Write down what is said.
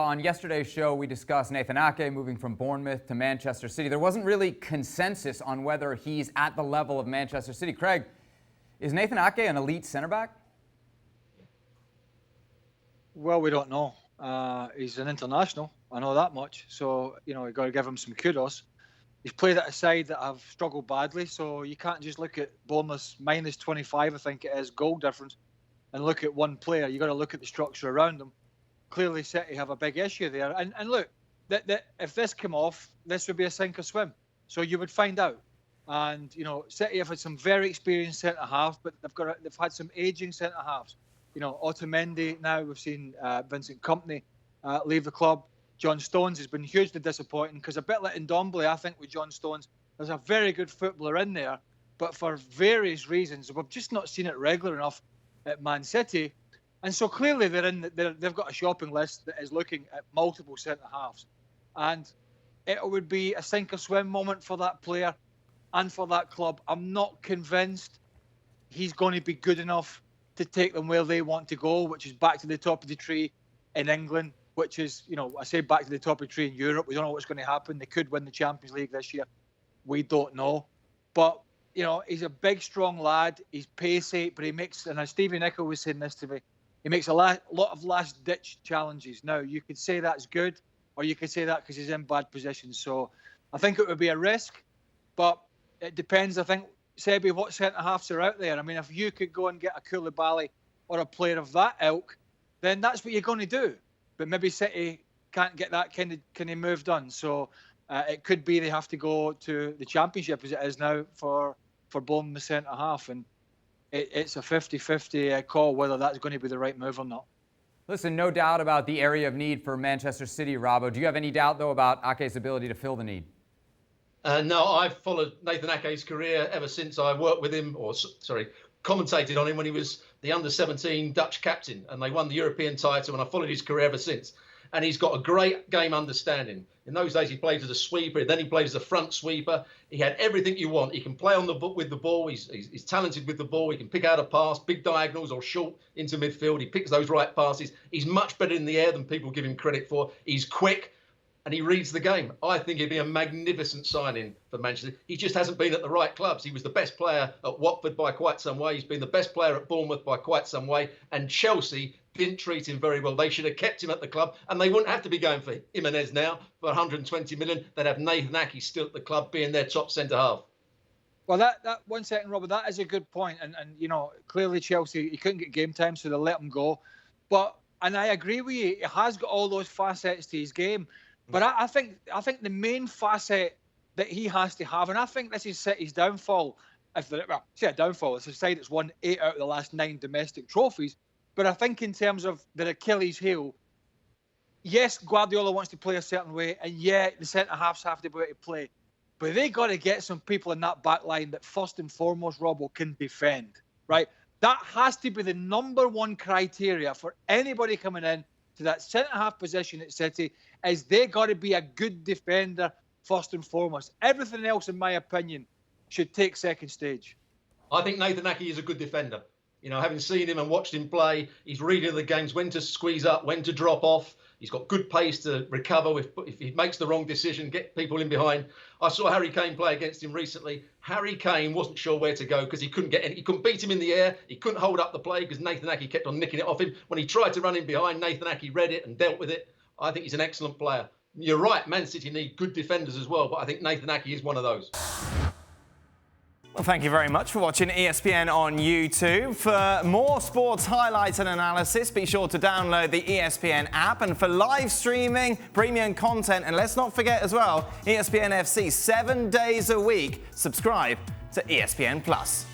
On yesterday's show, we discussed Nathan Ake moving from Bournemouth to Manchester City. There wasn't really consensus on whether he's at the level of Manchester City. Craig, is Nathan Ake an elite centre-back? Well, we don't know. He's an international. I know that much. So, you've got to give him some kudos. He's played at a side that have struggled badly. So you can't just look at Bournemouth's minus 25, I think it is, goal difference, and look at one player. You've got to look at the structure around him. Clearly, City have a big issue there. And look, if this came off, this would be a sink or swim. So you would find out. And, City have had some very experienced centre-half, but they've had some ageing centre-halves. Otamendi now, we've seen Vincent Kompany leave the club. John Stones has been hugely disappointing because a bit like Ndombele, I think, with John Stones, there's a very good footballer in there. But for various reasons, we've just not seen it regular enough at Man City. And so clearly they've got a shopping list that is looking at multiple centre-halves. And it would be a sink-or-swim moment for that player and for that club. I'm not convinced he's going to be good enough to take them where they want to go, which is back to the top of the tree in England, which is, I say back to the top of the tree in Europe. We don't know what's going to happen. They could win the Champions League this year. We don't know. But, he's a big, strong lad. He's pacey, but he makes, and as Stevie Nicol was saying this to me, he makes a lot of last-ditch challenges. Now, you could say that's good, or you could say that because he's in bad positions. So I think it would be a risk, but it depends, I think, Sebi, what centre-halves are out there. I mean, if you could go and get a Koulibaly or a player of that ilk, then that's what you're going to do. But maybe City can't get that kind of move done. So it could be they have to go to the Championship as it is now for Bournemouth centre-half. And it's a 50-50 call whether that's going to be the right move or not. Listen, no doubt about the area of need for Manchester City, Robbo. Do you have any doubt, though, about Ake's ability to fill the need? No, I've followed Nathan Ake's career ever since I worked with him, commentated on him when he was the under-17 Dutch captain, and they won the European title, and I followed his career ever since. And he's got a great game understanding. In those days, he played as a sweeper. Then he played as a front sweeper. He had everything you want. He can play with the ball. He's talented with the ball. He can pick out a pass, big diagonals or short into midfield. He picks those right passes. He's much better in the air than people give him credit for. He's quick. And he reads the game. I think he'd be a magnificent signing for Manchester. He just hasn't been at the right clubs. He was the best player at Watford by quite some way. He's been the best player at Bournemouth by quite some way. And Chelsea didn't treat him very well. They should have kept him at the club, and they wouldn't have to be going for Jimenez now for 120 million. They'd have Nathan Ake still at the club being their top centre-half. Well, that 1 second, Robert, that is a good point. And clearly Chelsea, he couldn't get game time, so they let him go. And I agree with you, he has got all those facets to his game. But I think the main facet that he has to have, and I think this is City's downfall. Say a downfall. It's a side that's won 8 out of the last 9 domestic trophies. But I think in terms of their Achilles heel, yes, Guardiola wants to play a certain way, and yeah, the centre-halves have to be able to play. But they got to get some people in that back line that first and foremost, Robbo, can defend, right? That has to be the number one criteria for anybody coming in to that centre-half position at City, is they got to be a good defender first and foremost. Everything else, in my opinion, should take second stage. I think Nathan Ake is a good defender. Having seen him and watched him play, he's reading the games, when to squeeze up, when to drop off. He's got good pace to recover if he makes the wrong decision, get people in behind. I saw Harry Kane play against him recently. Harry Kane wasn't sure where to go because he couldn't beat him in the air. He couldn't hold up the play because Nathan Ake kept on nicking it off him. When he tried to run in behind, Nathan Ake read it and dealt with it. I think he's an excellent player. You're right, Man City need good defenders as well, but I think Nathan Ake is one of those. Well, thank you very much for watching ESPN on YouTube. For more sports highlights and analysis, be sure to download the ESPN app. And for live streaming, premium content, and let's not forget as well, ESPN FC 7 days a week. Subscribe to ESPN Plus.